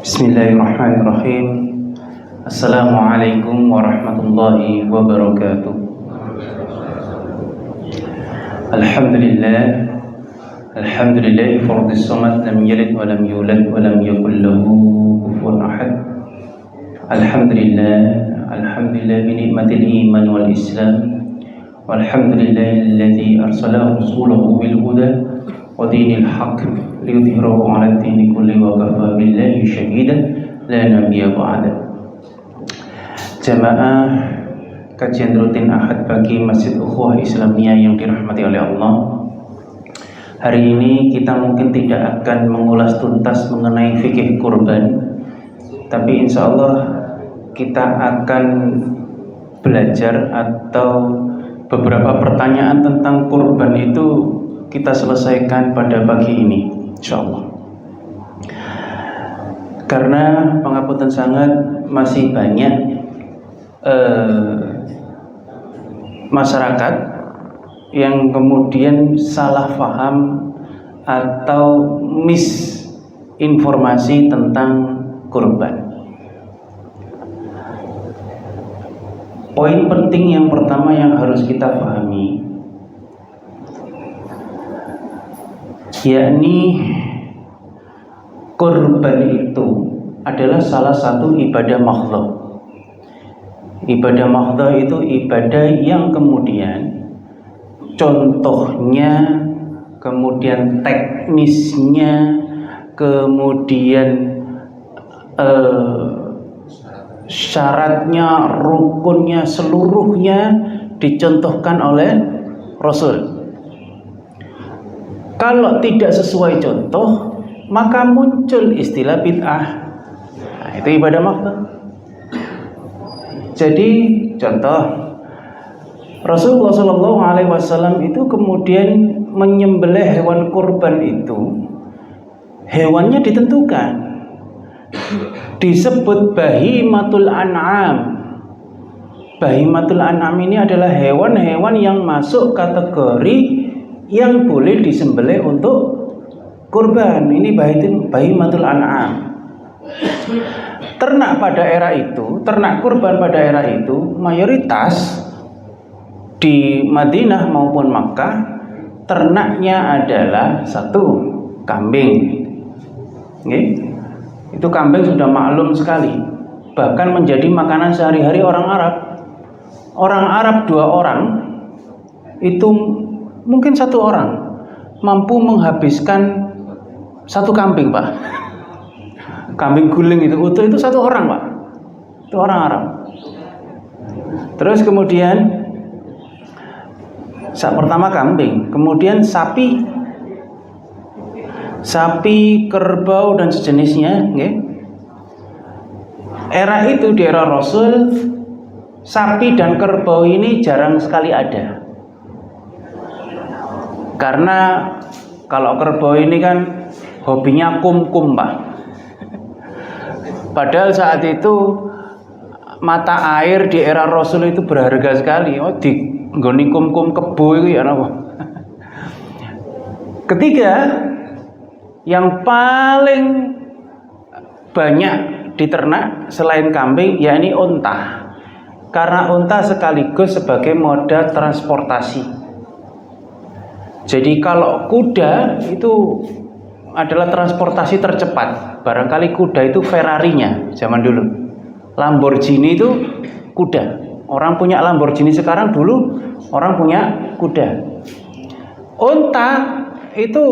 Bismillahirrahmanirrahim. Assalamualaikum warahmatullahi wabarakatuh. Alhamdulillah. Alhamdulillah fardhis samad lam yalid wa lam yulad wa lam yakul lahu kufuwan ahad. Alhamdulillah. Alhamdulillah bi ni'matil iman wal islam. Walhamdulillahilladzi arsala rasulahu bil huda wa dinil haqq liyudhhirahu 'ala ad-dini kulli wa kafa billahi shahidan la nabiyya ba'da. Jamaah kajian rutin Ahad pagi Masjid Ukhuwah Islamiyah yang dirahmati oleh Allah. Hari ini kita mungkin tidak akan mengulas tuntas mengenai fikih kurban, tapi insya Allah kita akan belajar atau beberapa pertanyaan tentang kurban itu kita selesaikan pada pagi ini, insya Allah. Karena pengapunten sangat masih banyak masyarakat yang kemudian salah paham atau misinformasi tentang kurban. Poin penting yang pertama yang harus kita pahami, yakni kurban itu adalah salah satu ibadah mahdhah. Ibadah mahdhah itu ibadah yang kemudian contohnya, kemudian teknisnya, kemudian syaratnya, rukunnya, seluruhnya dicontohkan oleh Rasul. Kalau tidak sesuai contoh, maka muncul istilah bid'ah. Nah, itu ibadah mahdhah. Jadi contoh, Rasulullah SAW itu kemudian menyembelih hewan kurban itu, hewannya ditentukan, disebut bahimatul an'am. Bahimatul an'am ini adalah hewan-hewan yang masuk kategori yang boleh disembelih untuk kurban. Ini bahimatul an'am. Ternak pada era itu, ternak kurban pada era itu mayoritas di Madinah maupun Makkah ternaknya adalah satu, kambing. Itu kambing sudah maklum sekali, bahkan menjadi makanan sehari-hari orang Arab. Orang Arab 2 orang itu mungkin 1 orang mampu menghabiskan 1 kambing, Pak. Kambing guling itu utuh itu 1 orang, Pak. Itu orang Arab. Terus kemudian pertama kambing, kemudian sapi, kerbau dan sejenisnya. Era itu, di era Rasul, sapi dan kerbau ini jarang sekali ada. Karena kalau kerbau ini kan hobinya kum-kum, Pak. Padahal saat itu mata air di era Rasul itu berharga sekali. Oh, di nggone kum-kum kebo itu ya apa? Ketiga, yang paling banyak diternak selain kambing yakni unta. Karena unta sekaligus sebagai moda transportasi. Jadi kalau kuda itu adalah transportasi tercepat. Barangkali kuda itu Ferrarinya zaman dulu. Lamborghini itu kuda. Orang punya Lamborghini sekarang, dulu orang punya kuda. Unta itu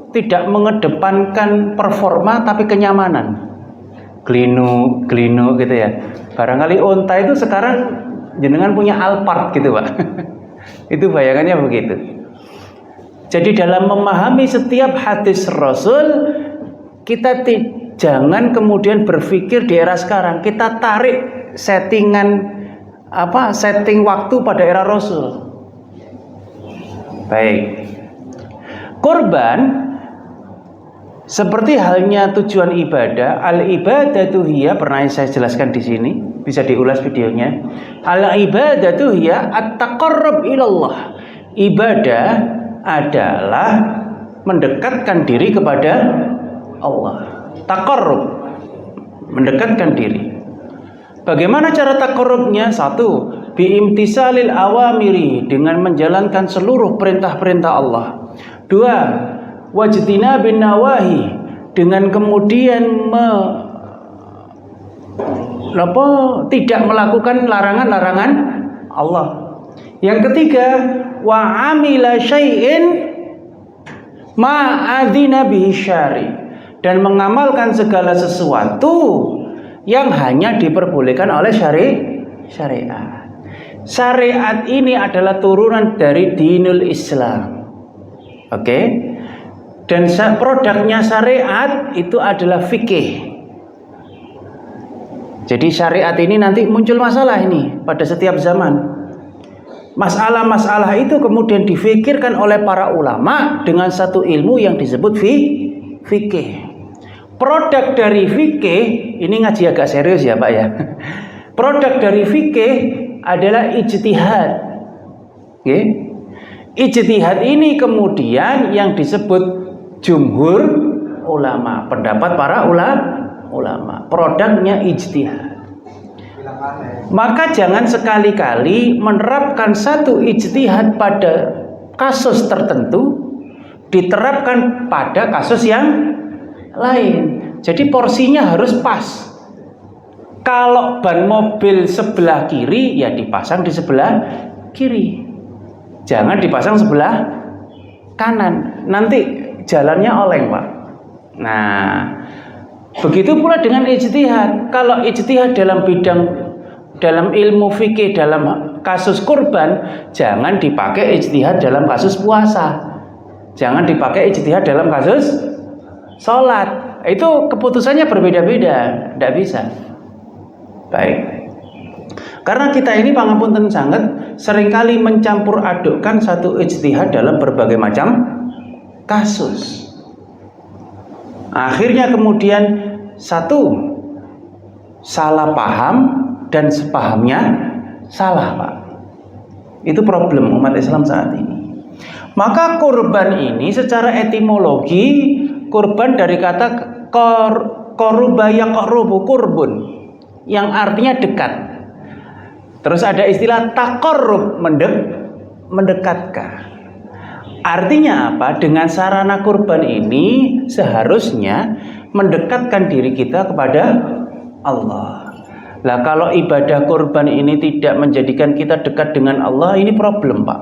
tidak mengedepankan performa tapi kenyamanan. Glinu gitu ya. Barangkali unta itu sekarang jenengan punya Alphard gitu, Pak. Itu bayangannya begitu. Jadi dalam memahami setiap hadis Rasul, kita jangan kemudian berpikir di era sekarang. Kita tarik setting waktu pada era Rasul. Baik. Kurban seperti halnya tujuan ibadah, al-ibadatu hiya, pernah saya jelaskan di sini, bisa diulas videonya. Al-ibadatu hiya at-taqarrub ilallah. Ibadah adalah mendekatkan diri kepada Allah. Taqarrub. mendekatkan diri. Bagaimana cara taqarrubnya? 1, biimtisalil awamiri, dengan menjalankan seluruh perintah-perintah Allah. 2, wajtinabin nawahi, dengan kemudian tidak melakukan larangan-larangan Allah. Yang ketiga, wa amila syai'in ma'adzina bihi syari, dan mengamalkan segala sesuatu yang hanya diperbolehkan oleh syariat. Syariat ini adalah turunan dari dinul Islam. Oke? Dan produknya syariat itu adalah fikih. Jadi syariat ini nanti muncul masalah ini pada setiap zaman. Masalah-masalah itu kemudian difikirkan oleh para ulama dengan satu ilmu yang disebut fikih. Produk dari fikih, ini ngaji agak serius ya Pak ya. Produk dari fikih adalah ijtihad. Oke? Ijtihad ini kemudian yang disebut jumhur ulama, pendapat para ulama. Produknya ijtihad. Maka jangan sekali-kali menerapkan satu ijtihad pada kasus tertentu diterapkan pada kasus yang lain. Jadi porsinya harus pas. Kalau ban mobil sebelah kiri, ya dipasang di sebelah kiri. Jangan dipasang sebelah kanan. Nanti jalannya oleng, Pak. Nah, begitu pula dengan ijtihad. Kalau ijtihad dalam ilmu fikih, dalam kasus kurban, jangan dipakai ijtihad dalam kasus puasa. Jangan dipakai ijtihad dalam kasus sholat. Itu keputusannya berbeda-beda, tidak bisa. Baik. Karena kita ini pangapunten sangat seringkali mencampur adukkan satu ijtihad dalam berbagai macam kasus. Akhirnya kemudian satu salah paham dan sepahamnya salah, Pak. Itu problem umat Islam saat ini. Maka kurban ini secara etimologi, kurban dari kata koruba yaqrubu kurbun, yang artinya dekat. Terus ada istilah taqarrub, mendekatkan. Artinya apa? Dengan sarana kurban ini seharusnya mendekatkan diri kita kepada Allah. Lah kalau ibadah kurban ini tidak menjadikan kita dekat dengan Allah, ini problem, Pak.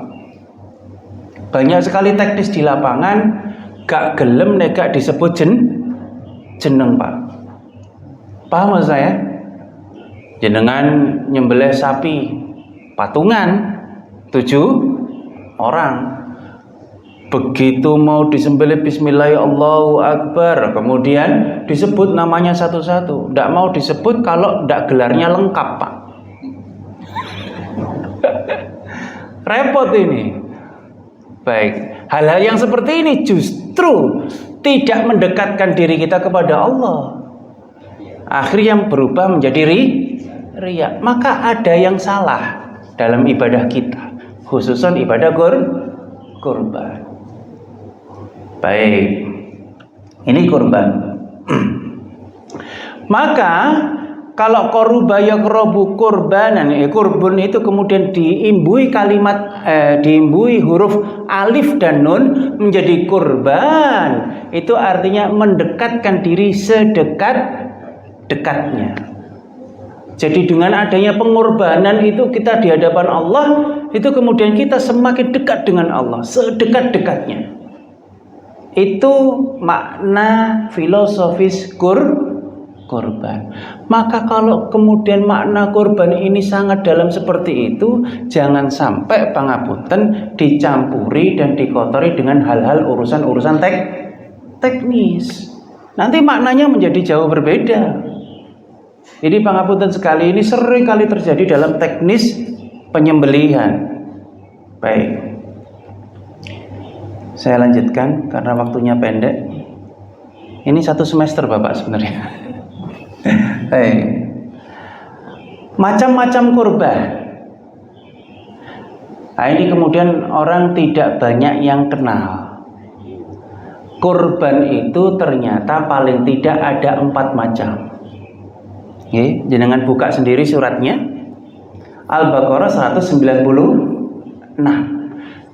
Banyak sekali teknis di lapangan gak gelem nek gak disebut jeneng, Pak. Paham maksud saya? Jenengan nyembelih sapi patungan 7 orang. Begitu mau disembelih bismillah Allahu Akbar, kemudian disebut namanya satu-satu. Tidak mau disebut kalau tidak gelarnya lengkap, Pak. Repot ini. Baik, hal-hal yang seperti ini justru tidak mendekatkan diri kita kepada Allah. Akhirnya berubah menjadi riya. Maka ada yang salah dalam ibadah kita, khususan ibadah kurban. Baik, ini kurban. Maka kalau koruba yaqrabu kurbanan, kurban itu kemudian diimbui kalimat, diimbui huruf alif dan nun menjadi kurban. Itu artinya mendekatkan diri sedekat-dekatnya. Jadi dengan adanya pengorbanan itu kita di hadapan Allah, itu kemudian kita semakin dekat dengan Allah, sedekat-dekatnya. Itu makna filosofis kurban. Maka kalau kemudian makna kurban ini sangat dalam seperti itu, jangan sampai pangapunten dicampuri dan dikotori dengan hal-hal urusan-urusan teknis. Nanti maknanya menjadi jauh berbeda. Jadi pangapunten sekali ini sering kali terjadi dalam teknis penyembelihan. Baik. Saya lanjutkan karena waktunya pendek. Ini 1 semester Bapak sebenarnya. Hey. Macam-macam kurban. Nah, ini kemudian orang tidak banyak yang kenal. Kurban itu ternyata paling tidak ada 4 macam. Nggih, jenengan buka sendiri suratnya. Al-Baqarah 196.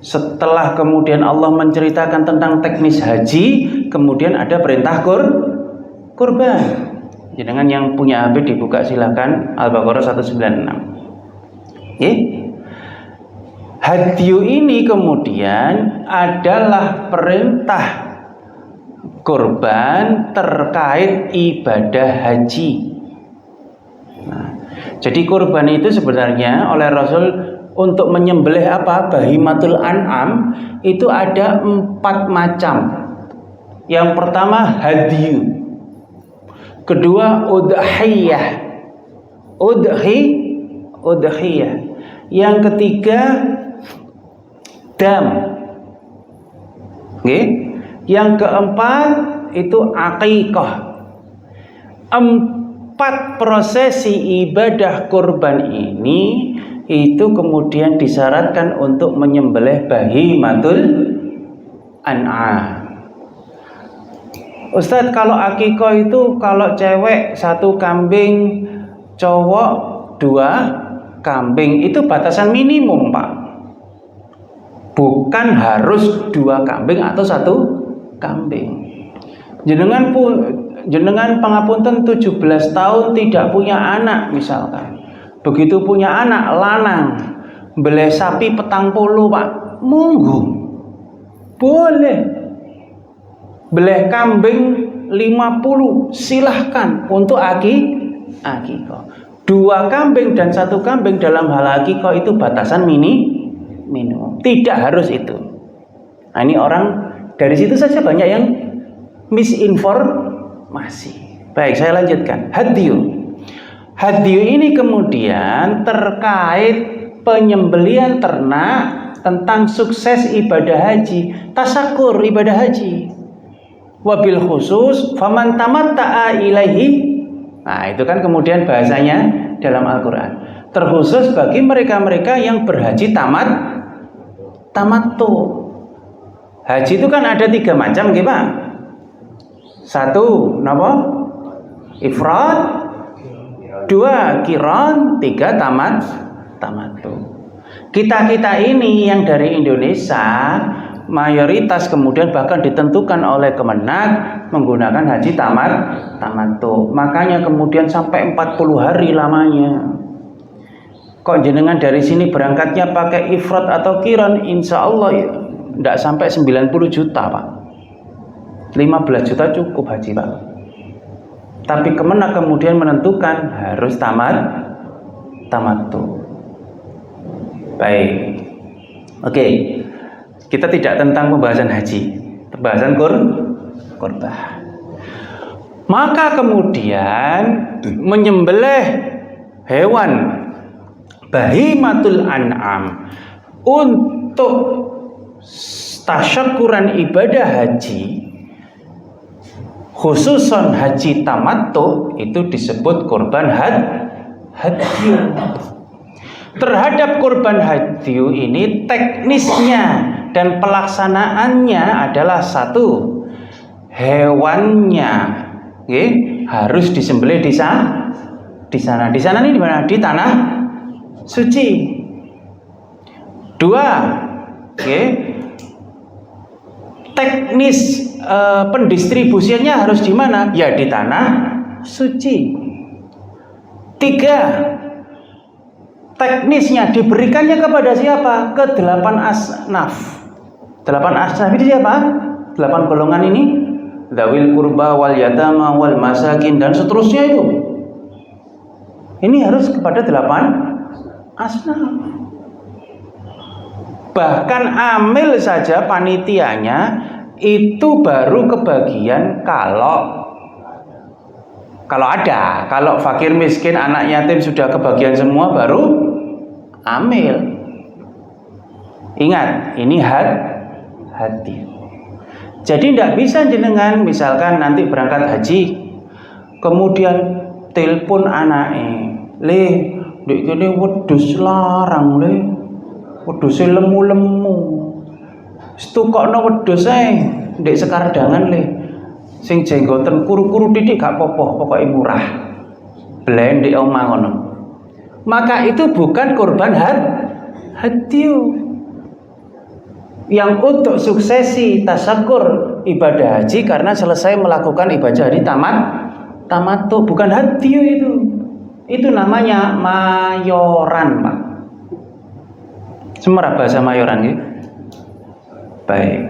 Setelah kemudian Allah menceritakan tentang teknis haji, kemudian ada perintah kurban. Jenengan yang punya HP dibuka silakan Al-Baqarah 196. Hadyu ini kemudian adalah perintah kurban terkait ibadah haji. Nah, jadi kurban itu sebenarnya oleh Rasul untuk menyembelih apa? Bahimatul an'am itu ada 4 macam. Yang pertama hadyu, kedua udhiyah, udhiyah. Yang ketiga dam. Yang keempat itu aqiqah. 4 prosesi ibadah kurban ini itu kemudian disyaratkan untuk menyembelih bahimatul an'am. Ustadz, kalau akikah itu kalau cewek 1 kambing, cowok 2 kambing, itu batasan minimum, Pak. Bukan harus 2 kambing atau 1 kambing. Jenengan pangapunten 17 tahun tidak punya anak misalkan. Begitu punya anak lanang, beleh sapi 40, Pak. Monggo. Boleh. Beleh kambing 50, silahkan untuk akikah. 2 kambing dan 1 kambing dalam hal akikah itu batasan minimum. Tidak harus itu. Nah, ini orang dari situ saja banyak yang misinformasi. Baik, saya lanjutkan. Hadyu ini kemudian terkait penyembelihan ternak, tentang sukses ibadah haji, tasakur ibadah haji. Wabil khusus faman tamatta'a ilaihi. Nah, itu kan kemudian bahasanya dalam Al-Qur'an. Terkhusus bagi mereka-mereka yang berhaji tamattu. Haji itu kan ada 3 macam, nggih, Pak. 1 napa? Ifrad, 2 qiran, 3 tamattu. Kita ini yang dari Indonesia mayoritas kemudian bahkan ditentukan oleh Kemenak menggunakan haji tamattu. Makanya kemudian sampai 40 hari lamanya. Kok jenengan dari sini berangkatnya pakai ifrad atau qiran, insya Allah ya, tidak sampai 90 juta, Pak. 15 juta cukup haji, Pak. Tapi Kemenak kemudian menentukan harus tamattu. Baik. Oke. Kita tidak tentang pembahasan haji, pembahasan kurban. Maka kemudian menyembelih hewan bahimatul an'am untuk tasyakuran ibadah haji, khususon haji tamattu, itu disebut kurban hadyu. Terhadap kurban hadyu ini teknisnya dan pelaksanaannya adalah 1, hewannya harus disembelih di sana. Di sana ini di mana? Di tanah suci. 2, teknis pendistribusiannya harus di mana? Ya di tanah suci. 3, teknisnya diberikannya kepada siapa? Ke 8 asnaf. 8 asnaf itu siapa? 8 golongan ini, dzawil qurba wal yatama wal masakin dan seterusnya itu. Ini harus kepada 8 asnaf. Bahkan amil saja panitianya itu baru kebagian kalau ada. Kalau fakir miskin anak yatim sudah kebagian semua baru amil. Ingat, ini hati. Jadi tidak bisa jenengan misalkan nanti berangkat haji kemudian telepon anaknya, "Le, ndek kene wedhus larang, Le. Wedhuse lemu-lemu. Stukokno wedhus ae ndek Sekardangan, Le. Sing jenggoten kuru-kuru titik gak apa-apa, pokoke murah." blend di omah ngono. Maka itu bukan kurban hadyu. Yang untuk suksesi tasyakur ibadah haji karena selesai melakukan ibadah haji tamattu, bukan hadyu itu. Itu namanya mayoran, Pak. Semerah bahasa mayoran ya. Baik.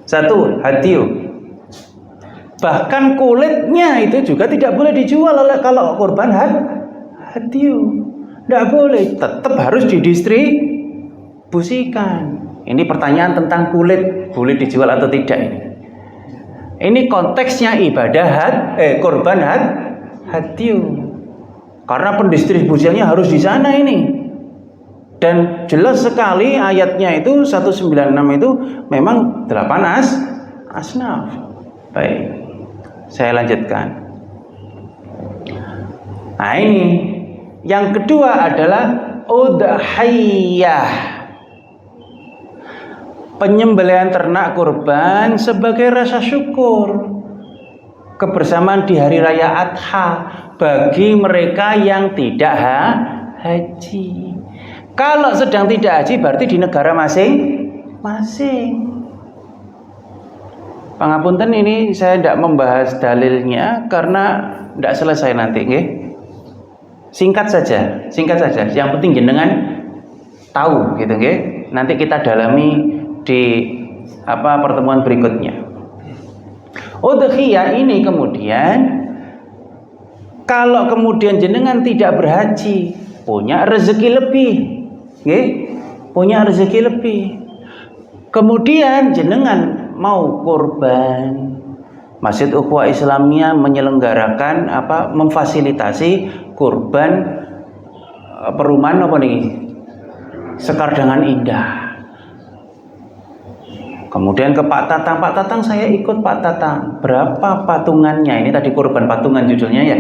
Satu, hadyu. Bahkan kulitnya itu juga tidak boleh dijual oleh kalau kurban hadyu. Tidak boleh, tetap harus didistribusikan. Ini pertanyaan tentang kulit, boleh dijual atau tidak ini. Ini konteksnya ibadah kurban hadyu. Karena pendistribusiannya harus di sana ini. Dan jelas sekali ayatnya itu 196 itu memang 8 asnaf. Baik. Saya lanjutkan. Nah, ini yang kedua adalah udhiyah. Penyembelihan ternak kurban sebagai rasa syukur kebersamaan di hari raya Adha bagi mereka yang tidak haji. Kalau sedang tidak haji berarti di negara masing-masing. Pangapunten, ini saya tidak membahas dalilnya karena tidak selesai nanti, nggih. Singkat saja. Yang penting jenengan tahu, gitu, nggih. Nanti kita dalami di pertemuan berikutnya. Udhiyah ini kemudian kalau kemudian jenengan tidak berhaji, punya rezeki lebih, nggih. Punya rezeki lebih. Kemudian jenengan mau kurban, Masjid Ukhuwah Islamiyah menyelenggarakan memfasilitasi kurban perumahan apa nih? Sekardangan Indah. Kemudian ke Pak Tatang, saya ikut Pak Tatang. Berapa patungannya? Ini tadi kurban patungan judulnya ya.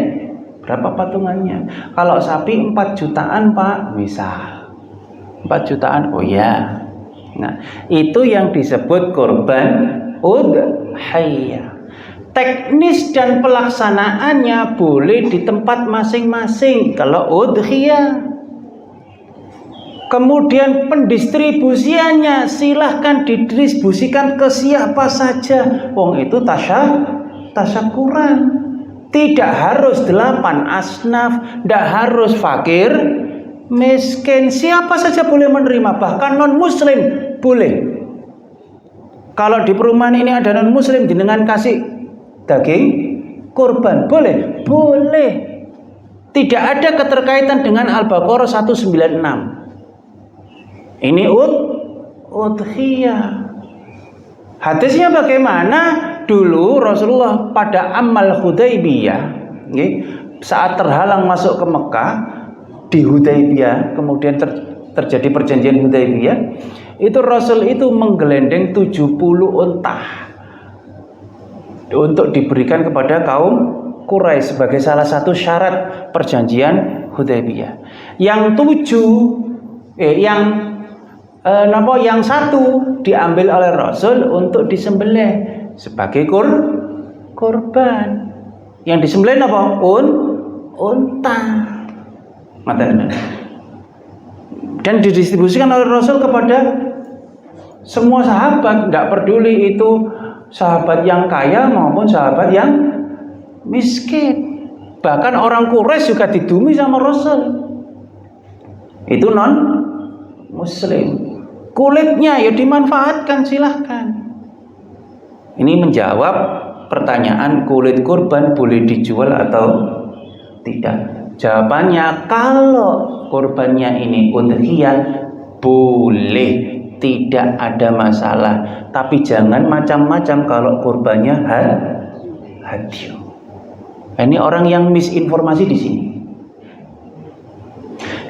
Berapa patungannya? Kalau sapi 4 jutaan, Pak, misal. 4 jutaan. Oh ya. Nah, itu yang disebut kurban udhiyah. Teknis dan pelaksanaannya boleh di tempat masing-masing kalau udhiyah. Kemudian pendistribusiannya silahkan didistribusikan ke siapa saja. Wong itu tasyakuran. Tidak harus 8 asnaf, tidak harus fakir, miskin, siapa saja boleh menerima, bahkan non muslim boleh. Kalau di perumahan ini ada non muslim, jenengan kasih daging kurban, boleh. Tidak ada keterkaitan dengan Al-Baqarah 196. Ini udhiyah. Hadisnya bagaimana? Dulu Rasulullah pada amal Hudaybiyah, saat terhalang masuk ke Mekah, di Hudaybiyah, kemudian terjadi perjanjian Hudaybiyah, itu Rasul itu menggelendeng 70 unta untuk diberikan kepada kaum Quraisy sebagai salah satu syarat perjanjian Hudaybiyah. Yang satu diambil oleh Rasul untuk disembelih sebagai kurban. Yang disembelih apa? Unta. Dan didistribusikan oleh Rasul kepada semua sahabat, tidak peduli itu sahabat yang kaya maupun sahabat yang miskin. Bahkan orang Quraisy juga didumi sama Rasul. Itu non muslim. Kulitnya ya dimanfaatkan, silahkan. Ini menjawab pertanyaan kulit kurban boleh dijual atau tidak. Jawabannya kalau kurbannya ini udhiyah boleh, tidak ada masalah. Tapi jangan macam-macam kalau kurbannya hadyu. Ini orang yang misinformasi di sini.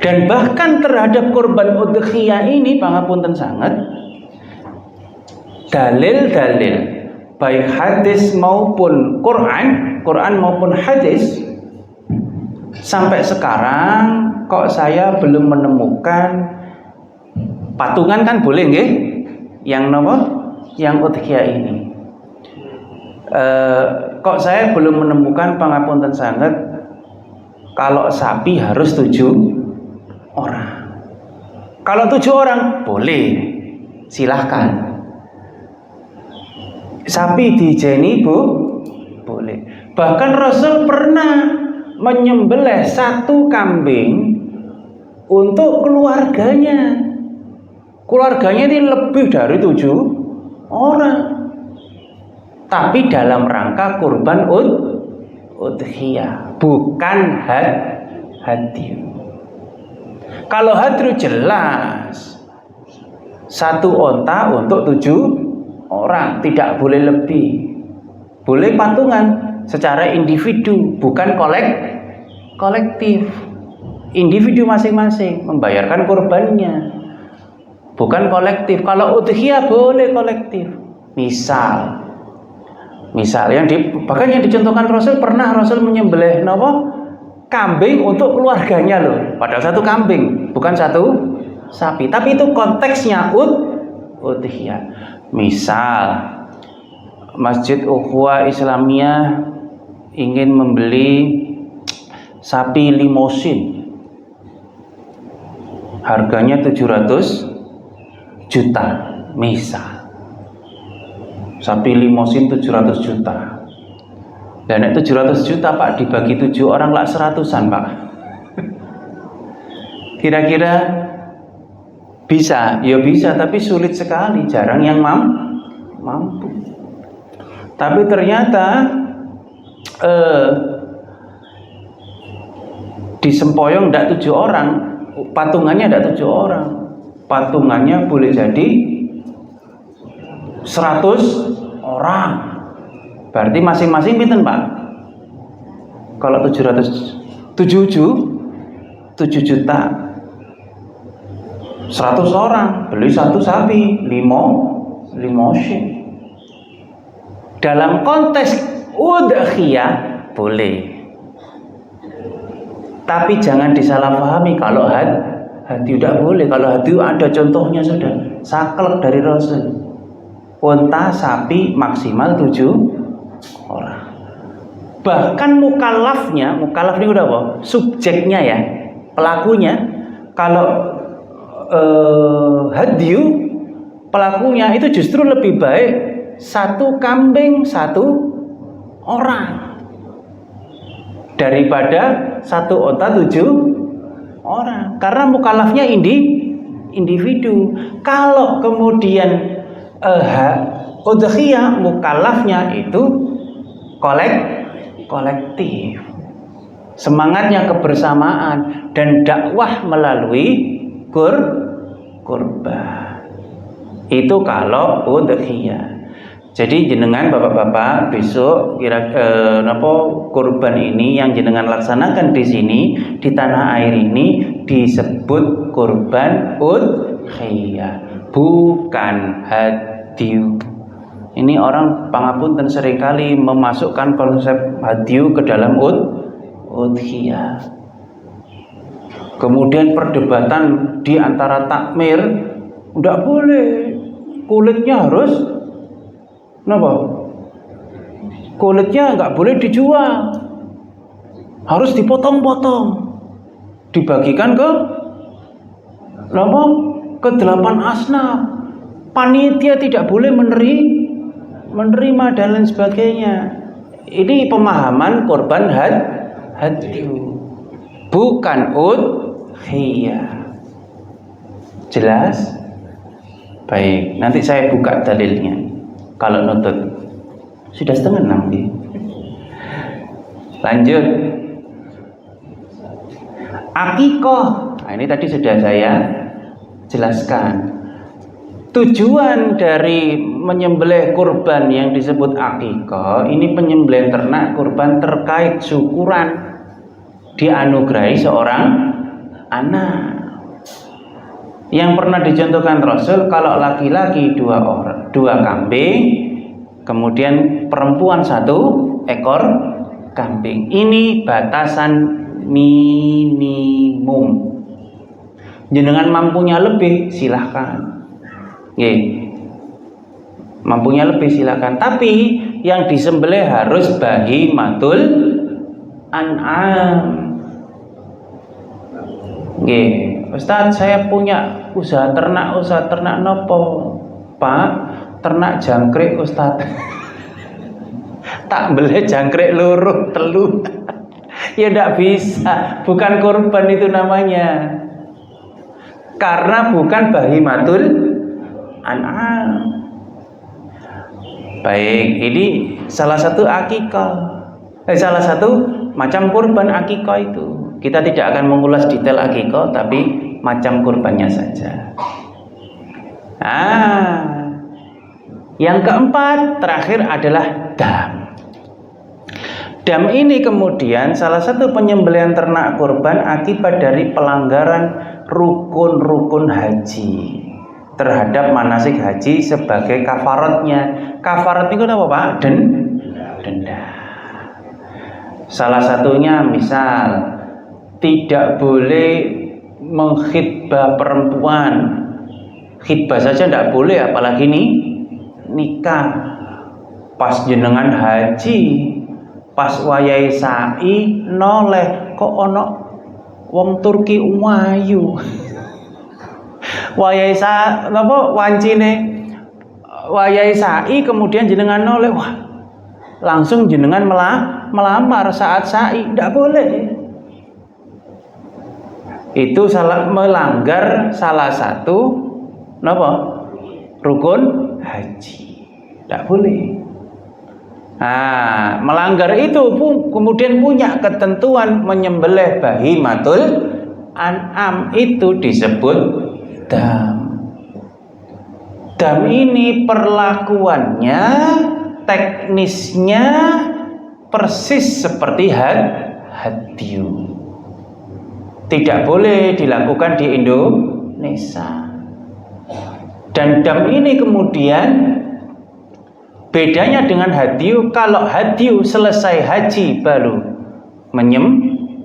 Dan bahkan terhadap kurban udhiyah ini pangapunten sangat, dalil-dalil baik hadis maupun Quran maupun hadis sampai sekarang kok saya belum menemukan. Patungan kan boleh nggih? Yang nomor yang udhiyah ini. Kok saya belum menemukan pangapunten sangat Kalau sapi harus 7 orang. Kalau 7 orang boleh, silahkan. Sapi dijeni boleh. Bahkan Rasul pernah menyembelih 1 kambing untuk keluarganya. Keluarganya ini lebih dari 7 orang. Tapi dalam rangka kurban udhiyah, bukan hadyu. Kalau hadyu jelas 1 onta untuk 7 orang, tidak boleh lebih. Boleh patungan secara individu, bukan kolektif. Individu masing-masing membayarkan kurbannya, bukan kolektif. Kalau udhiyah boleh kolektif. Misal bahkan yang dicontohkan Rasul, pernah Rasul menyembelih kambing untuk keluarganya loh. Padahal 1 kambing, bukan 1 sapi. Tapi itu konteksnya udhiyah. Misal Masjid Ukhuwah Islamiyah ingin membeli sapi limosin, harganya 700 juta misal. Sapi limosin 700 juta. Dan 700 juta Pak dibagi 7 orang lah 100-an Pak. Kira-kira bisa? Ya bisa, tapi sulit sekali, jarang yang mampu. Tapi ternyata di Sempoyong tidak 7 orang, patungannya tidak 7 orang, patungannya boleh jadi 100 orang. Berarti masing-masing pinten Pak? Kalau 7 juta 100 orang beli 1 sapi limosin. Dalam konteks udhiyah boleh, tapi jangan disalahpahami. Kalau hadyu tidak boleh. Kalau hadyu ada contohnya sudah, saklek dari Rasul. Unta sapi maksimal 7 orang. Bahkan mukallaf ini udah apa? Subjeknya ya, pelakunya. Kalau hadyu pelakunya itu justru lebih baik 1 kambing 1 orang daripada 1 onta 7 orang, karena mukallafnya individu. Kalau kemudian udhiyah mukallafnya itu kolektif, semangatnya kebersamaan dan dakwah melalui kurban. Itu kalau udhiyah. Jadi jenengan bapak-bapak besok kurban ini yang jenengan laksanakan di sini di tanah air ini disebut kurban udhiyah, bukan hadyu. Ini orang pangapunten seringkali memasukkan konsep hadyu ke dalam udhiyah. Kemudian perdebatan di antara takmir, tidak boleh kulitnya harus kulitnya nggak boleh dijual, harus dipotong-potong, dibagikan ke 8 asnaf. Panitia tidak boleh menerima dan lain sebagainya. Ini pemahaman korban hadyu, bukan udhiyah. Jelas? Baik, nanti saya buka dalilnya. Kalau nutut sudah 5:30 nih. Lanjut. Akikoh. Nah, ini tadi sudah saya jelaskan. Tujuan dari menyembelih kurban yang disebut akikoh ini penyembelihan ternak kurban terkait syukuran dianugerahi seorang anak. Yang pernah dicontohkan Rasul, kalau laki-laki 2 kambing, kemudian perempuan 1 ekor kambing. Ini batasan minimum. Jenengan mampunya lebih silahkan. Mampunya lebih silahkan. Tapi yang disembelih harus bahimatul an'am, Nggih, Ustaz, saya punya usaha ternak nopo, Pak? Ternak jangkrik, Ustaz. Tak beli jangkrik loro telu. Ya ndak bisa, bukan kurban itu namanya. Karena bukan bahimatul an'am. Baik, ini salah satu akikah. Salah satu macam kurban akikah itu. Kita tidak akan mengulas detail akikah, tapi macam kurbannya saja. Yang keempat terakhir adalah dam. Dam ini kemudian salah satu penyembelihan ternak kurban akibat dari pelanggaran rukun-rukun haji terhadap manasik haji sebagai kafaratnya. Kafarat itu apa, Pak? Denda. Salah satunya misal tidak boleh mengkhitbah perempuan. Khitbah saja tidak boleh, apalagi nikah. Pas jenengan haji, pas wayahe sa'i noleh kok ono wong Turki umayu. Wayahe wancine wayahe sa'i kemudian jenengan noleh, wah langsung jenengan melamar saat sa'i, tidak boleh. Itu melanggar salah satu rukun haji, tidak boleh. Melanggar itu kemudian punya ketentuan menyembelih bahimatul an'am, itu disebut dam. Dam ini perlakuannya, teknisnya persis seperti hadyu. Tidak boleh dilakukan di Indonesia. Dan dam ini kemudian bedanya dengan hadyu, kalau hadyu selesai haji baru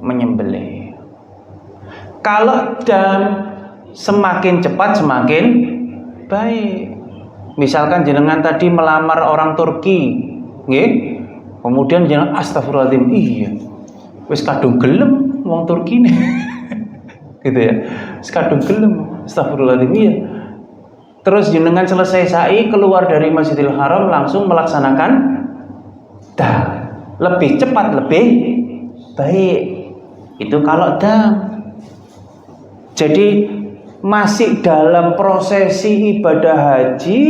menyembelih. Kalau dam semakin cepat semakin baik. Misalkan jenengan tadi melamar orang Turki, nggih? Kemudian jenengan astagfirullahaladzim, iya. Wis kadung gelem wong Turki nih. Gitu ya. Wis kadung gelem, astagfirullahaladzim, iya. Terus jenengan selesai sa'i keluar dari Masjidil Haram langsung melaksanakan dam. Lebih cepat, lebih baik. Itu kalau dam. Jadi masih dalam prosesi ibadah haji,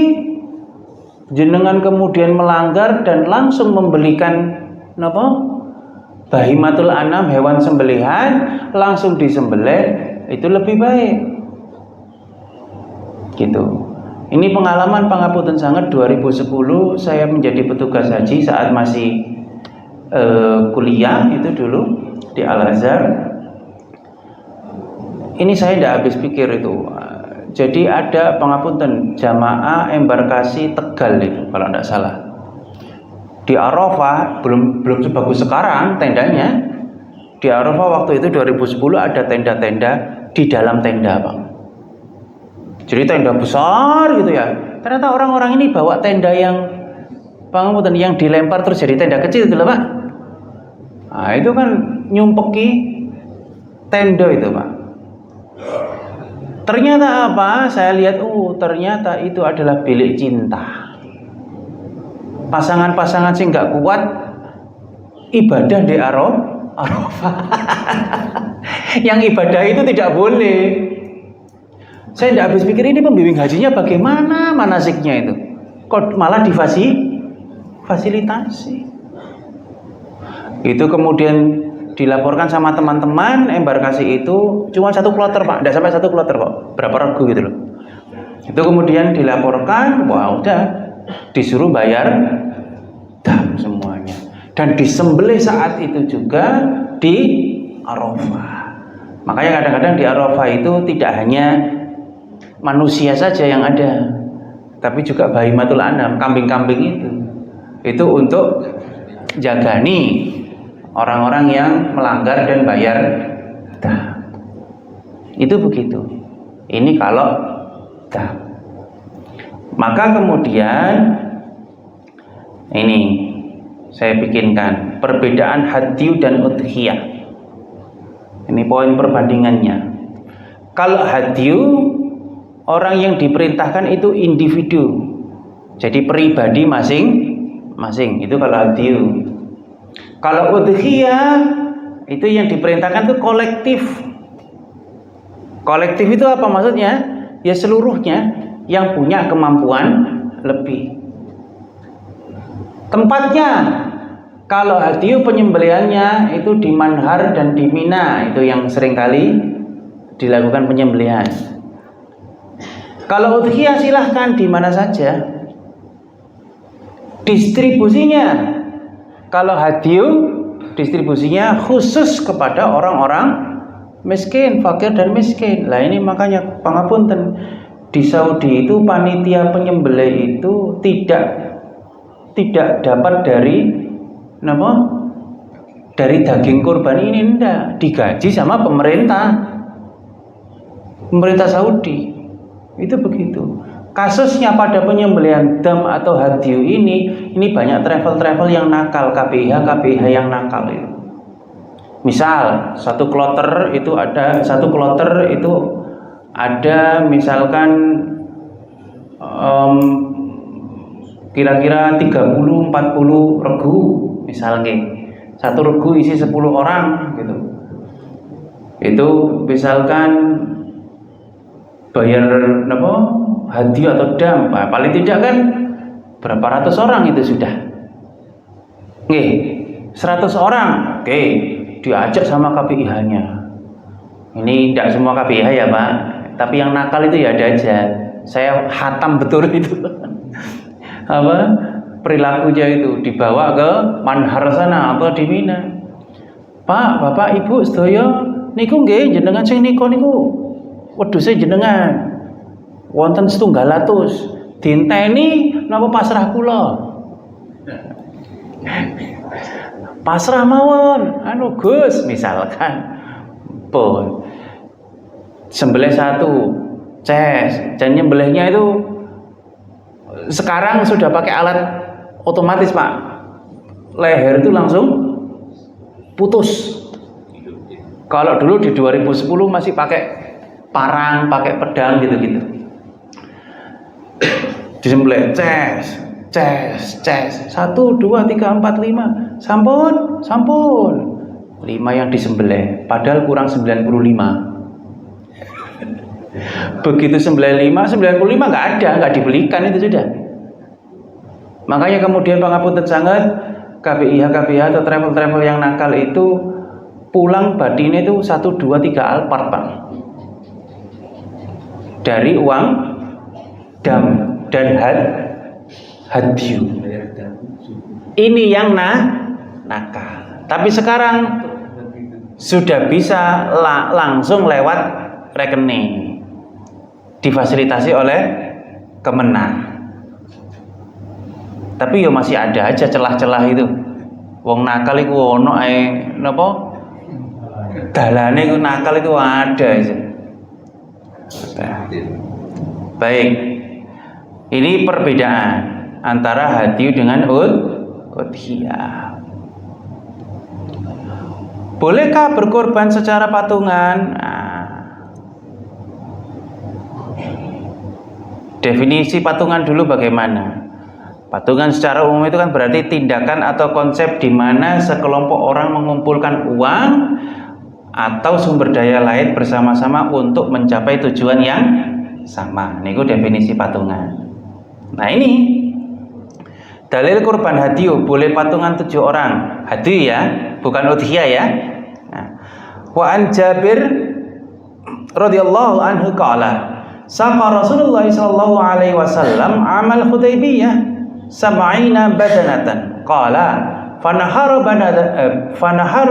jenengan kemudian melanggar dan langsung membelikan bahimatul an'am, hewan sembelihan, langsung disembelih, itu lebih baik. Gitu. Ini pengalaman pangapunten sangat 2010 saya menjadi petugas haji saat masih kuliah itu dulu di Al-Azhar. Ini saya tidak habis pikir itu. Jadi ada pangapunten jamaah embarkasi Tegal itu kalau tidak salah. Di Arafah belum sebagus sekarang tendanya. Di Arafah waktu itu 2010 ada tenda-tenda di dalam tenda, Pak. Jadi tenda besar gitu ya. Ternyata orang-orang ini bawa tenda yang dilempar terus jadi tenda kecil gitu loh, Pak. Nah, itu kan nyumpeki tenda itu, Pak. Ternyata apa? Saya lihat, ternyata itu adalah bilik cinta. Pasangan-pasangan sih nggak kuat ibadah di Arafah. Yang ibadah itu tidak boleh. Saya tidak habis pikir ini pembimbing hajinya bagaimana manasiknya itu. Kok malah difasilitasi. Itu kemudian dilaporkan sama teman-teman embarkasi itu cuma 1 kloter, Pak. Tidak sampai 1 kloter kok. Berapa regu gitu loh. Itu kemudian dilaporkan, wah udah disuruh bayar dam semuanya. Dan disembelih saat itu juga di Arafah. Makanya kadang-kadang di Arafah itu tidak hanya manusia saja yang ada, tapi juga bahimatul an'am, kambing-kambing itu untuk jagani orang-orang yang melanggar dan bayar dam. Itu begitu. Ini kalau dam. Maka kemudian ini saya bikinkan perbedaan hadyu dan udhiyah. Ini poin perbandingannya. Kalau hadyu, orang yang diperintahkan itu individu, jadi pribadi masing-masing. Itu kalau hadyu. Kalau udhiyah, itu yang diperintahkan itu kolektif. Kolektif itu apa maksudnya? Ya seluruhnya yang punya kemampuan lebih. Tempatnya, kalau hadyu penyembelihannya itu di Manhar dan di Mina, itu yang seringkali dilakukan penyembelihan. Kalau udhiyah silahkan di mana saja. Distribusinya, kalau hadyu distribusinya khusus kepada orang-orang miskin, fakir dan miskin. Lah ini makanya pangapunten, di Saudi itu panitia penyembelih itu tidak dapat dari daging kurban ini, enggak, digaji sama pemerintah Saudi. Itu begitu. Kasusnya pada penyembelihan dam atau hadyu ini banyak travel yang nakal, KPIH yang nakal itu. Misal satu kloter itu ada misalkan kira-kira 30-40 regu misalnya. Satu regu isi 10 orang gitu. Itu misalkan bayar hadyu atau dam, paling tidak kan berapa ratus orang itu sudah. Nggih, 100 orang. Oke, diajak sama KPIH-nya. Ini tidak semua KPIH ya Pak, tapi yang nakal itu ya ada aja. Saya hatam betul itu. Perilakunya itu dibawa ke Manhar sana atau di Mina. Pak, Bapak, Ibu sedaya niku nggih jenengan sing nika niku wedhuse jenengan wonten 700 dinteni napa pasrah kula. Pasrah mawon Gus misalkan pun sembelih satu dan nyembelihnya itu sekarang sudah pakai alat otomatis Pak, leher itu langsung putus. Kalau dulu di 2010 masih pakai parang, pakai pedang gitu-gitu. Disembelih ces 1, 2, 3, 4, 5 sampun 5 yang disembelih padahal kurang 95. Begitu 95 nggak dibelikan itu sudah. Makanya kemudian pangapunten sangat KPIH atau travel yang nakal itu pulang badine itu 1, 2, 3 Alphard Pak, dari uang dam dan hadyu. Ini yang nakal. Tapi sekarang sudah bisa langsung lewat rekening, difasilitasi oleh Kemenang. Tapi ya masih ada aja celah-celah itu. Wong nakal iku ono ae napa? Dalane iku nakal itu ada aja. Baik. Ini perbedaan antara hadyu dengan udhiyah. Bolehkah berkorban secara patungan? Definisi patungan dulu bagaimana? Patungan secara umum itu kan berarti tindakan atau konsep di mana sekelompok orang mengumpulkan uang atau sumber daya lain bersama-sama untuk mencapai tujuan yang sama. Ini definisi patungan. Nah ini dalil kurban hadyu, boleh patungan 7 orang. Hadyu ya, bukan udhiyah ya. Nah, wa an Jabir radhiyallahu anhu qala saqa Rasulullah sallallahu alaihi wasallam amal Hudaybiyah 70 badanatan qala fanahara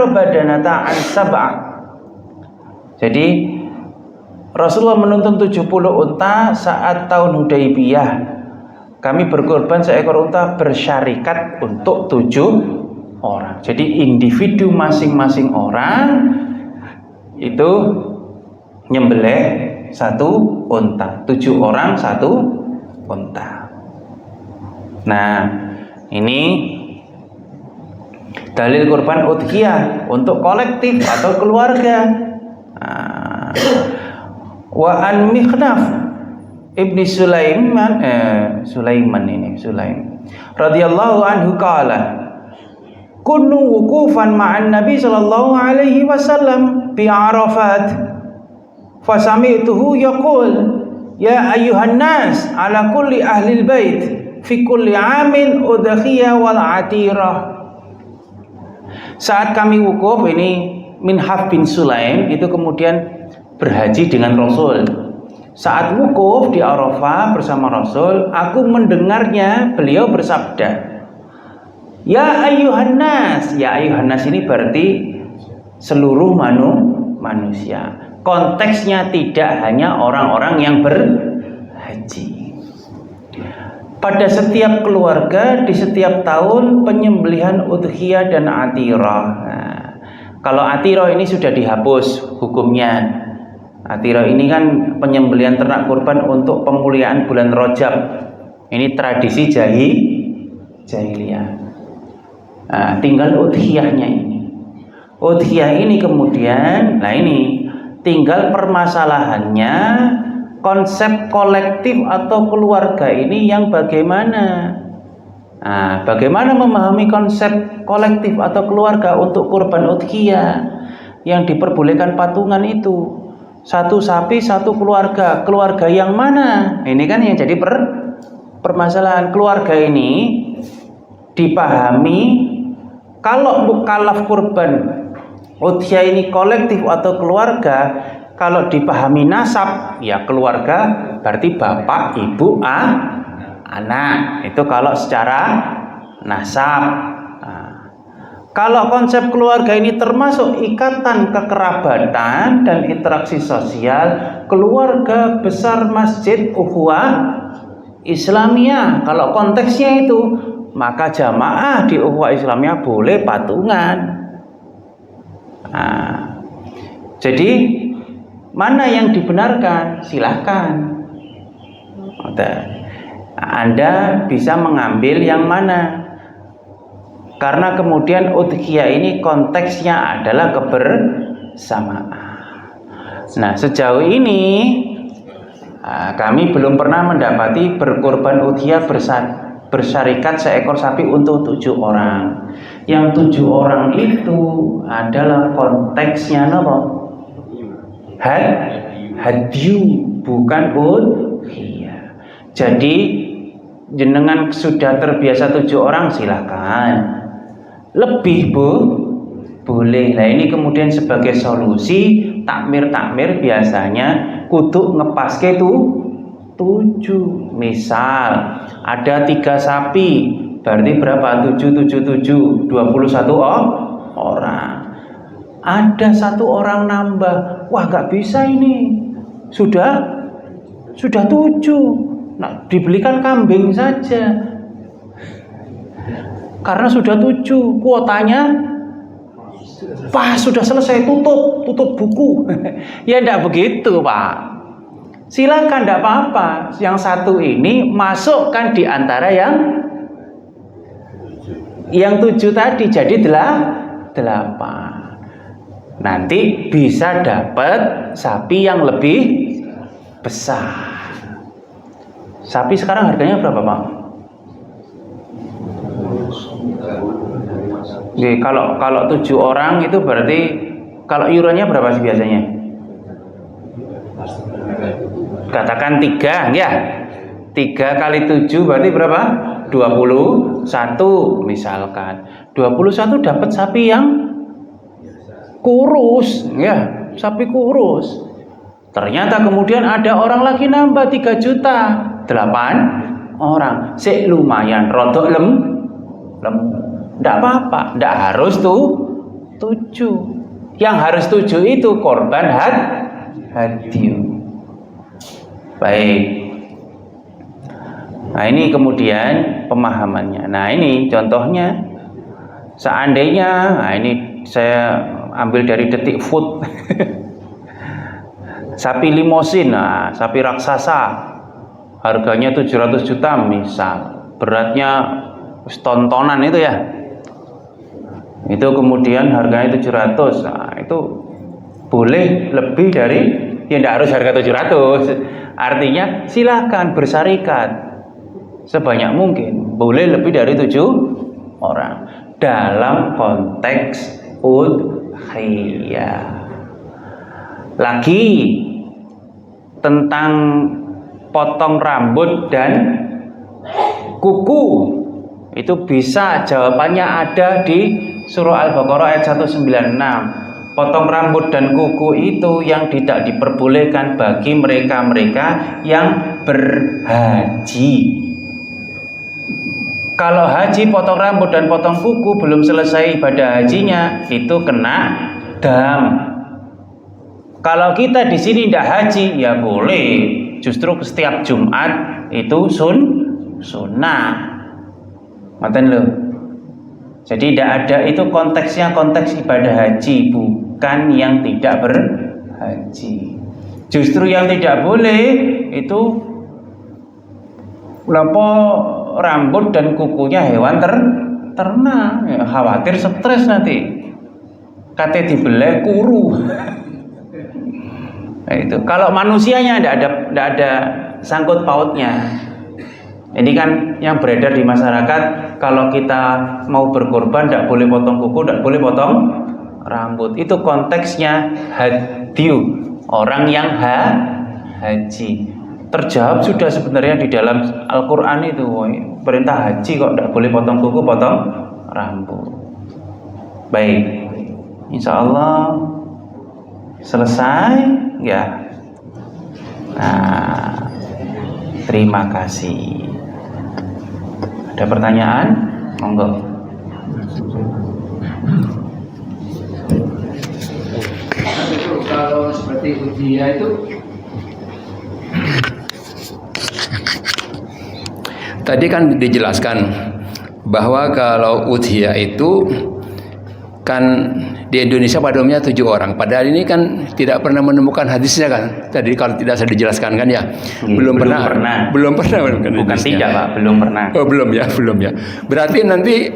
badanata an sab'ah. Jadi Rasulullah menuntun 70 unta saat tahun Hudaybiyah. Kami berkorban seekor unta bersyarikat untuk 7 orang. Jadi individu masing-masing orang itu nyembelih 1 unta, 7 orang 1 unta. Nah, ini dalil kurban udhiyah untuk kolektif atau keluarga. Wa an Mikhnaf ibni Sulaiman radhiyallahu anhu qala kunnu wuqufan ma'an Nabi sallallahu alaihi wasallam bi Arafat fasami'tuhu yaqul ya ayyuhan nas ala kulli ahli bait fi kulli amin udhiyah wal atirah. Saat kami wukuf ini Minhaf bin Sulaim itu kemudian berhaji dengan Rasul. Saat wukuf di Arafah bersama Rasul, aku mendengarnya beliau bersabda, ya ayyuhan nas. Ya ayyuhan nas ini berarti seluruh manusia. Konteksnya tidak hanya orang-orang yang berhaji. Pada setiap keluarga di setiap tahun penyembelihan udhiyah dan atirah. Nah, kalau atirah ini sudah dihapus hukumnya. Atirah ini kan penyembelihan ternak kurban untuk pemuliaan bulan Rajab. Ini tradisi jahiliyah. Nah, tinggal udhiyahnya ini. Udhiyah ini kemudian, nah ini tinggal permasalahannya konsep kolektif atau keluarga ini yang bagaimana. Nah, bagaimana memahami konsep kolektif atau keluarga untuk kurban udhiyah yang diperbolehkan patungan itu? Satu sapi, satu keluarga. Keluarga yang mana? Ini kan yang jadi permasalahan. Keluarga ini dipahami kalau mukallaf kurban udhiyah ini kolektif atau keluarga. Kalau dipahami nasab, ya keluarga berarti bapak, ibu, anak. Itu kalau secara nasab. Kalau konsep keluarga ini termasuk ikatan kekerabatan dan interaksi sosial, keluarga besar masjid ukhuwah Islamiyah. Kalau konteksnya itu, maka jamaah di ukhuwah Islamiyah boleh patungan. Nah, jadi mana yang dibenarkan? Silahkan. Anda bisa mengambil yang mana? Karena kemudian udhiyah ini konteksnya adalah kebersamaan. Nah, sejauh ini kami belum pernah mendapati berkurban udhiyah bersyarikat seekor sapi untuk 7 orang. Yang 7 orang itu adalah konteksnya apa? Hadyu, bukan udhiyah. Jadi jenengan sudah terbiasa 7 orang silahkan. Lebih boleh. Nah ini kemudian sebagai solusi takmir biasanya kudu ngepaske tuh 7. Misal ada 3 sapi, berarti berapa? 7 21 orang. Ada 1 orang nambah, wah nggak bisa ini. Sudah 7. Nah, dibelikan kambing saja. Karena sudah 7, kuotanya pas, sudah selesai, tutup buku. Ya enggak begitu, Pak. Silakan, enggak apa-apa. Yang 1 ini masukkan di antara yang 7 tadi, jadi 8. Nanti bisa dapat sapi yang lebih besar. Sapi sekarang harganya berapa, Pak? Oke, kalau 7 orang itu berarti kalau iurannya berapa sih biasanya? Katakan 3 ya. 3 kali 7 berarti berapa? 21 misalkan. 21 dapat sapi yang kurus ya, sapi kurus. Ternyata kemudian ada orang lagi nambah 3 juta, 8 orang. Sik lumayan rodok lem. Enggak apa-apa, enggak harus 7. Yang harus 7 itu korban hadyu. Baik. Nah, ini kemudian pemahamannya. Nah, ini contohnya. Seandainya, nah ini saya ambil dari Detik Food. Sapi limosin, nah, sapi raksasa. Harganya 700 juta misal. Beratnya tontonan itu ya. Itu kemudian harganya 700. Nah, itu boleh lebih dari Ya tidak harus harga 700. Artinya silahkan bersarikat sebanyak mungkin. Boleh lebih dari 7 orang. Dalam konteks udhiyah. Lagi tentang potong rambut dan kuku. Itu bisa, jawabannya ada di surah Al-Baqarah ayat 196. Potong rambut dan kuku itu yang tidak diperbolehkan bagi mereka-mereka yang berhaji. Kalau haji potong rambut dan potong kuku belum selesai ibadah hajinya, itu kena dam. Kalau kita di sini tidak haji, ya boleh. Justru setiap Jumat itu sunnah. Ngoten lho. Jadi tidak ada, itu konteksnya konteks ibadah haji, bukan yang tidak berhaji. Justru yang tidak boleh itu rambut dan kukunya hewan ternak. Ya, khawatir stres nanti. Kate dibeleh kuru. Nah, itu. Kalau manusianya tidak ada sangkut pautnya. Ini kan yang beredar di masyarakat, kalau kita mau berkorban tidak boleh potong kuku, tidak boleh potong rambut. Itu konteksnya hadyu, orang yang haji. Terjawab sudah sebenarnya di dalam Al-Quran itu. Perintah haji kok tidak boleh potong kuku, potong rambut. Baik, insya Allah selesai ya. Nah, terima kasih. Ada pertanyaan? Monggo. Kalau seperti udhiyah itu tadi kan dijelaskan bahwa kalau udhiyah itu kan di Indonesia pada umumnya 7 orang. Padahal ini kan tidak pernah menemukan hadisnya kan. Tadi kalau tidak saya dijelaskan kan ya. Belum pernah. Belum pernah. Bukan tidak Pak, belum pernah. Oh belum ya. Berarti nanti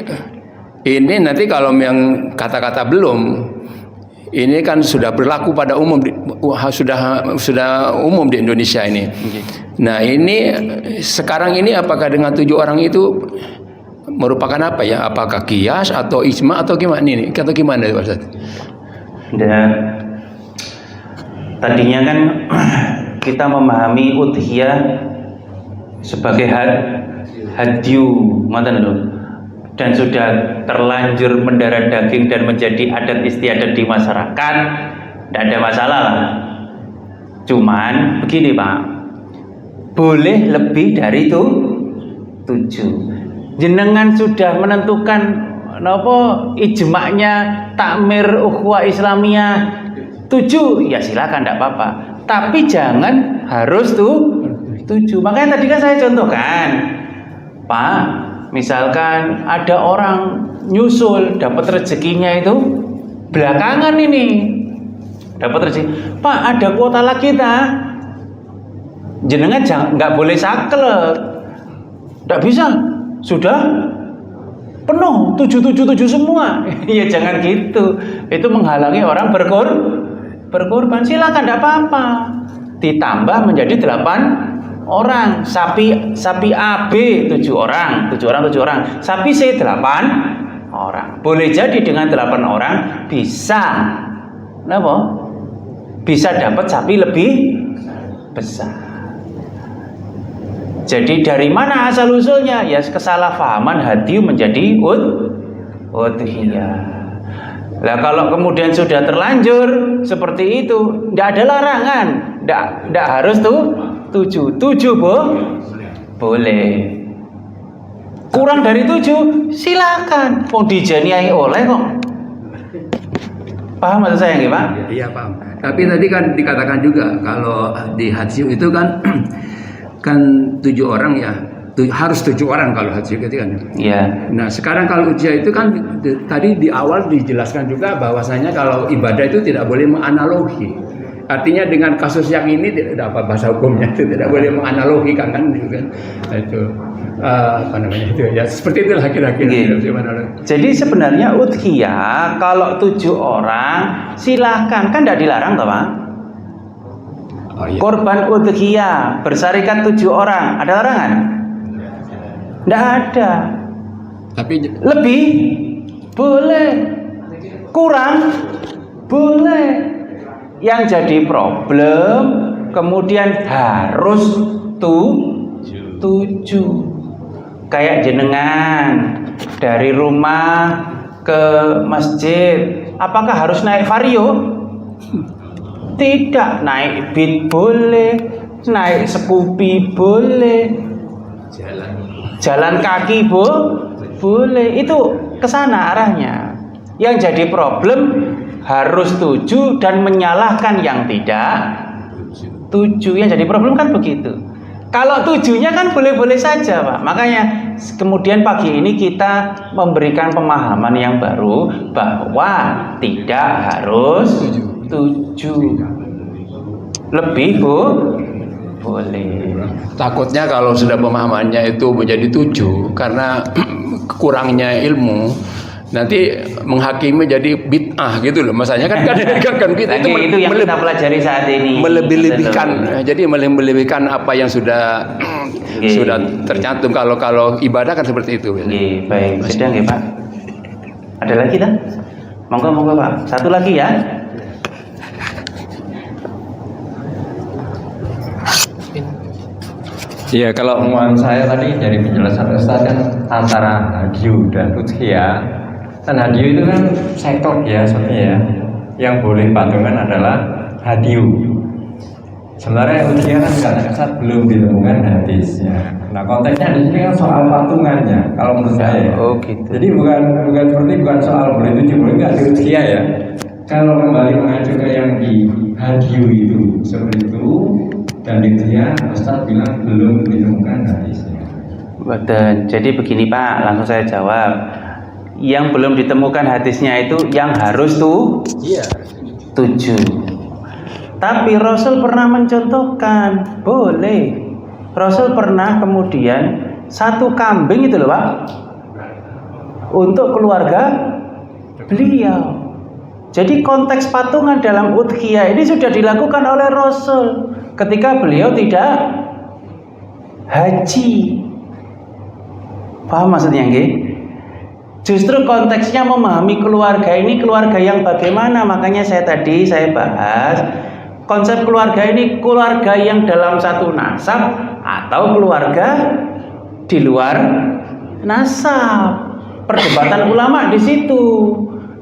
kalau yang kata-kata belum, ini kan sudah berlaku pada umum, sudah umum di Indonesia ini. Nah ini sekarang ini apakah dengan 7 orang itu merupakan apa ya? Apakah qiyas atau ijma atau gimana ini? Atau gimana Pak Ustaz? Dan tadinya kan kita memahami udhiyah sebagai hadyu, ngoten lho. Dan sudah terlanjur mendarah daging dan menjadi adat istiadat di masyarakat, tidak ada masalah lah. Cuman begini Pak, boleh lebih dari itu 7. Jenengan sudah menentukan ijma'nya takmir ukhuwah Islamiyah 7, ya silakan tidak apa-apa. Tapi jangan harus 7. Makanya tadi kan saya contohkan, Pak, misalkan ada orang nyusul dapat rezekinya itu belakangan ini. Dapat rezeki. Pak, ada kuota lagi jenengan nggak boleh saklek. Tidak bisa. Sudah penuh 777 semua. Ya jangan gitu. Itu menghalangi orang berkorban. Silakan tidak apa-apa. Ditambah menjadi 8 orang. Sapi A, B 7 orang. Sapi C 8 orang. Boleh jadi dengan 8 orang bisa bisa dapat sapi lebih besar. Jadi dari mana asal usulnya? Ya kesalahpahaman hadyu menjadi udhiyah. Nah kalau kemudian sudah terlanjur seperti itu, tidak ada larangan, tidak harus 7 boleh. Kurang dari 7 silakan. Mau dijaniai oleh kok. Paham maksud saya nggih Pak? Iya paham. Tapi tadi kan dikatakan juga kalau di hadyu itu kan 7 orang ya, harus 7 orang kalau haji gitu kan. Iya. Nah sekarang kalau udhiyah itu kan tadi di awal dijelaskan juga bahwasanya kalau ibadah itu tidak boleh menganalogi. Artinya dengan kasus yang ini tidak apa bahasa hukumnya itu tidak boleh menganalogikan kan gitu kan. Itu apa namanya itu ya seperti itulah kira-kira. Jadi sebenarnya udhiyah kalau 7 orang silahkan, kan tidak dilarang toh Pak. Oh, iya. Korban udhiyah bersarikat 7 orang, ada larangan? Tidak ada. Tapi Lebih boleh, kurang boleh. Yang jadi problem kemudian harus 7. Kayak jenengan dari rumah ke masjid, apakah harus naik vario? Tidak. Naik Beat boleh, naik Scoopy boleh, jalan kaki boleh. Itu kesana arahnya. Yang jadi problem harus 7 dan menyalahkan yang tidak 7. Yang jadi problem kan begitu. Kalau 7-nya kan boleh-boleh saja, Pak. Makanya kemudian pagi ini kita memberikan pemahaman yang baru bahwa tidak harus 7. Lebih boleh. takutnya kalau sudah pemahamannya itu menjadi 7 karena kurangnya ilmu, nanti menghakimi jadi bid'ah gitu loh. Masanya kan bid'ah itu yang kita pelajari saat ini. Melebih-lebihkan, jadi melebih-lebihkan apa yang sudah sudah tercantum. Kalau ibadah kan seperti itu. Nggih, baik. Sedang nggih, Pak. Ada lagi tak? Monggo Pak. Satu lagi ya. Iya, kalau omongan saya tadi dari penjelasan Ustaz kan antara hadyu dan udhiyah. Dan hadyu itu kan sektor ya sebenarnya ya. Yang boleh patungan adalah hadyu. Sebenarnya udhiyah kan karena Ustaz belum ditemukan hadisnya. Nah konteksnya di sini kan soal patungannya kalau menurut saya. Oh gitu. Jadi bukan soal boleh 7 boleh enggak di udhiyah ya. Kalau kembali mengacu ke yang di hadyu itu seperti itu. Dan dia Ustaz bilang belum ditemukan hadisnya. Betul. Jadi begini Pak, langsung saya jawab. Yang belum ditemukan hadisnya itu yang harus 7. Tapi Rasul pernah mencontohkan, boleh. Rasul pernah kemudian 1 kambing itu loh Pak, untuk keluarga beliau. Jadi konteks patungan dalam udhiyah ini sudah dilakukan oleh Rasul ketika beliau tidak haji. Paham maksudnya nggih? Justru konteksnya memahami keluarga ini keluarga yang bagaimana. Makanya saya bahas konsep keluarga ini keluarga yang dalam satu nasab atau keluarga di luar nasab. Perdebatan ulama di situ.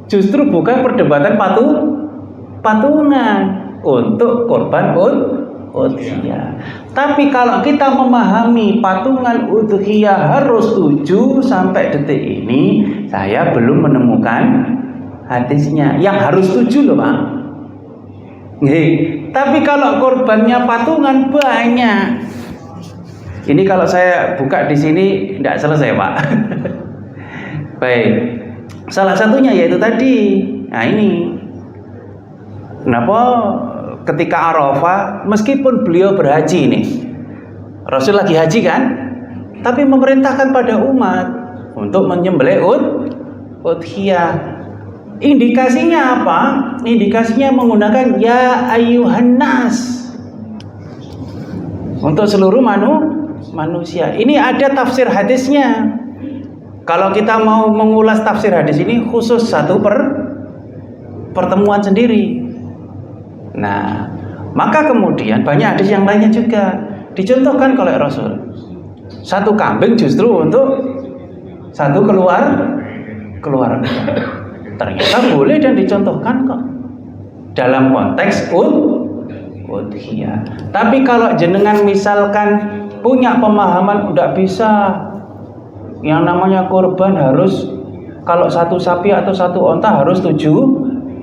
Justru bukan perdebatan patungan untuk korban udhiyah. Tapi kalau kita memahami patungan udhiyah harus 7 sampai detik ini, saya belum menemukan hadisnya yang harus 7 loh Pak. Tapi kalau korbannya patungan banyak. Ini kalau saya buka di sini tidak selesai Pak. Baik. Salah satunya yaitu tadi. Nah ini. Kenapa ketika Arafah, meskipun beliau berhaji nih, Rasul lagi haji kan, tapi memerintahkan pada umat untuk menyembelih udhiyah. Indikasinya apa? Indikasinya menggunakan ya ayyuhan nas untuk seluruh manusia. Ini ada tafsir hadisnya. Kalau kita mau mengulas tafsir hadis ini khusus satu pertemuan sendiri. Nah, maka kemudian banyak hadis yang lainnya juga dicontohkan oleh Rasul. 1 kambing justru untuk 1 keluarga. Ternyata boleh dan dicontohkan kok dalam konteks udhiyah. Tapi kalau jenengan misalkan punya pemahaman udah bisa yang namanya korban harus kalau 1 sapi atau 1 onta harus 7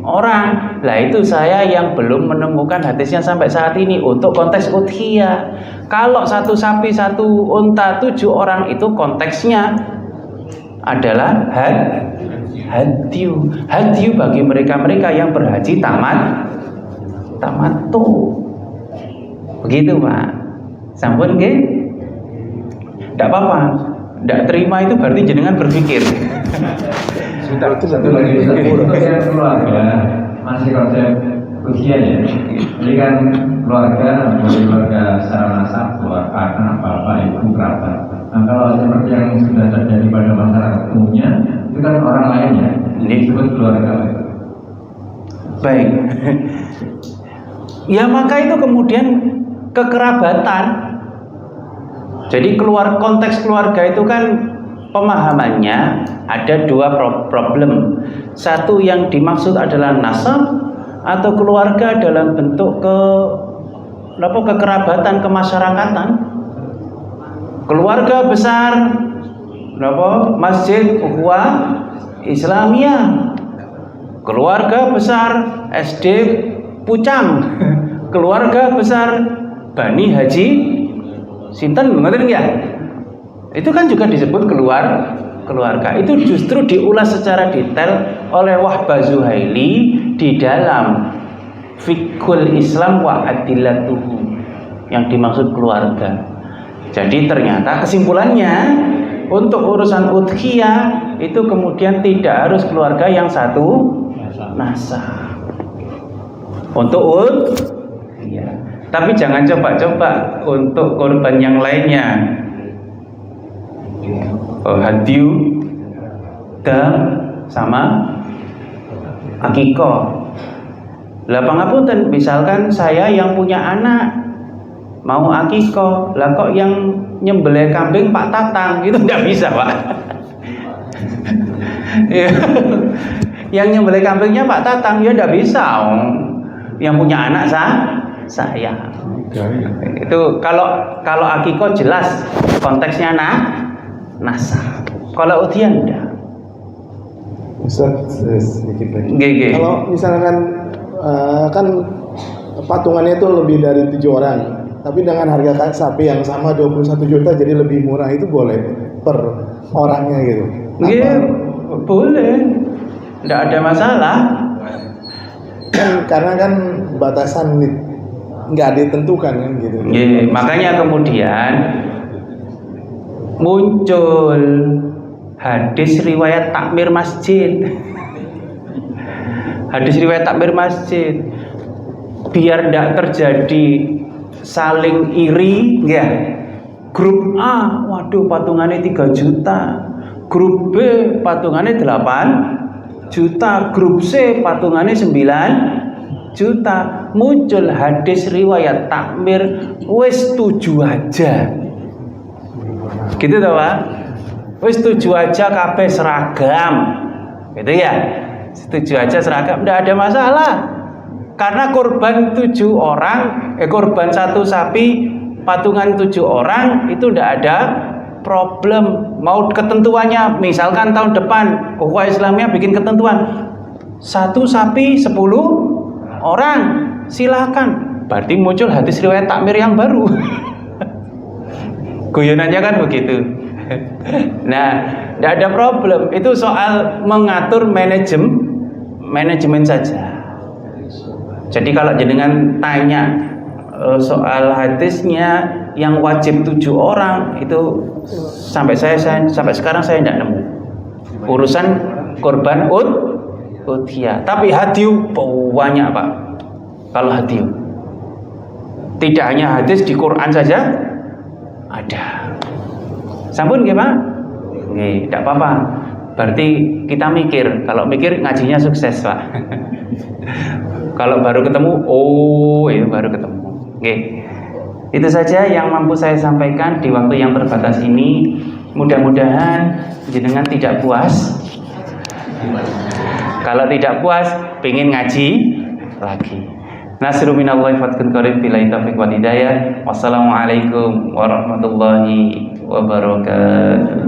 orang. Lah itu saya yang belum menemukan hadisnya sampai saat ini untuk konteks udhiyah. Kalau 1 sapi 1 onta 7 orang itu konteksnya adalah hadyu bagi mereka yang berhaji tamattu. Begitu Pak. Sampun nggih? Tidak apa-apa. Tidak terima itu berarti jenengan berpikir. Sudah satu lagi konsep keluarga masih konsep usia ya. Jadi kan keluarga boleh keluarga secara nasab, anak, bapak, ibu, kerabat. Nah kalau seperti yang sudah terjadi pada masyarakat umumnya, itu kan orang lain ya, ini disebut keluarga. Baik. Ya maka itu kemudian kekerabatan. Jadi konteks keluarga itu kan pemahamannya ada dua problem. Satu yang dimaksud adalah nasab atau keluarga dalam bentuk kekerabatan, kemasyarakatan. Keluarga besar, Masjid Ukhuwah Islamiyah. Keluarga besar SD Pucang. Keluarga besar Bani Haji Sinten, ngoten ya? Itu kan juga disebut keluarga. Itu justru diulas secara detail oleh Wahbah Zuhaili di dalam Fiqhul Islam wa Adillatuhu yang dimaksud keluarga. Jadi ternyata kesimpulannya untuk urusan udhiyah itu kemudian tidak harus keluarga yang satu nasab. Untuk udhiyah. Tapi jangan coba-coba untuk korban yang lainnya. Hadiu dan sama akikoh. Lah pangapunten, misalkan saya yang punya anak mau akikoh, lah kok yang nyembelih kambing Pak Tatang, itu nggak bisa Pak. Yang nyembelih kambingnya Pak Tatang, ya nggak bisa. Yang punya anak saya. Itu kalau akikoh jelas konteksnya nasab. Kalau udhiyah enggak. Ustaz, sedikit lagi. Gege. Kalau misalkan kan patungannya itu lebih dari 7 orang, tapi dengan harga sapi yang sama 21 juta jadi lebih murah, itu boleh per orangnya gitu? Iya, boleh. Enggak ada masalah. Kan karena kan batasan nggak ditentukan kan gitu. Iya, makanya kemudian muncul hadis riwayat takmir masjid. Hadis riwayat takmir masjid. Biar tidak terjadi saling iri, ya. Grup A, waduh patungannya 3 juta. Grup B patungannya 8 juta. Grup C patungannya 9 juta. Muncul hadis riwayat takmir, wis 7 aja. Gitu toh Pak? Wis 7 aja kabeh seragam. Gitu ya. 7 aja seragam, enggak ada masalah. Karena korban 7 orang, korban 1 sapi, patungan 7 orang itu enggak ada problem. Mau ketentuannya, misalkan tahun depan Ukhuwah Islamiyah bikin ketentuan 1 sapi 10 orang, silakan. Berarti muncul hadis riwayat takmir yang baru. Guyonannya kan begitu. Nah, tidak ada problem. Itu soal mengatur manajemen saja. Jadi kalau jenengan tanya soal hadisnya yang wajib 7 orang itu sampai sekarang saya tidak nemu. Urusan korban udhiyah. Tapi hadiu banyak Pak. Kalau hadiu tidak hanya hadis di Quran saja ada. Sampun nggih Pak? Nggih, tidak apa-apa. Berarti kita mikir. Kalau mikir ngajinya sukses Pak. Kalau baru ketemu, itu baru ketemu. Nggih. Itu saja yang mampu saya sampaikan di waktu yang terbatas ini. Mudah-mudahan jenengan tidak puas. Kalau tidak puas, pengen ngaji lagi. Nasru minallahi fatkun qarib billahi taufiq wal hidayah. Wassalamualaikum warahmatullahi wabarakatuh.